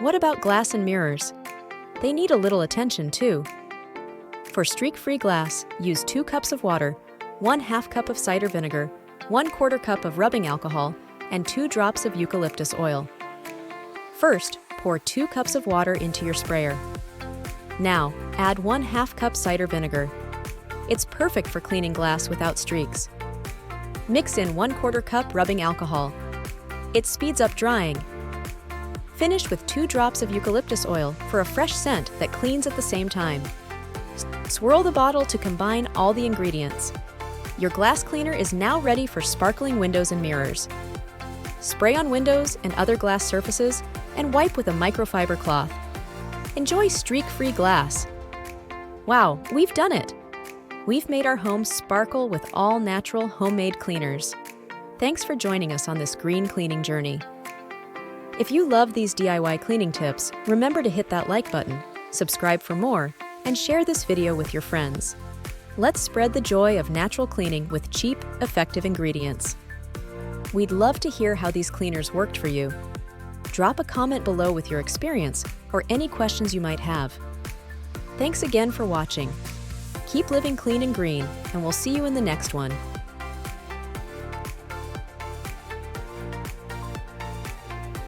What about glass and mirrors? They need a little attention too. For streak-free glass, use 2 cups of water, 1/2 cup of cider vinegar, 1/4 cup of rubbing alcohol, and 2 drops of eucalyptus oil. First, pour 2 cups of water into your sprayer. Now, add 1/2 cup cider vinegar. It's perfect for cleaning glass without streaks. Mix in 1/4 cup rubbing alcohol. It speeds up drying. Finish with 2 drops of eucalyptus oil for a fresh scent that cleans at the same time. Swirl the bottle to combine all the ingredients. Your glass cleaner is now ready for sparkling windows and mirrors. Spray on windows and other glass surfaces and wipe with a microfiber cloth. Enjoy streak-free glass. Wow, we've done it! We've made our homes sparkle with all natural homemade cleaners. Thanks for joining us on this green cleaning journey. If you love these DIY cleaning tips, remember to hit that like button, subscribe for more, and share this video with your friends. Let's spread the joy of natural cleaning with cheap, effective ingredients. We'd love to hear how these cleaners worked for you. Drop a comment below with your experience or any questions you might have. Thanks again for watching. Keep living clean and green, and we'll see you in the next one.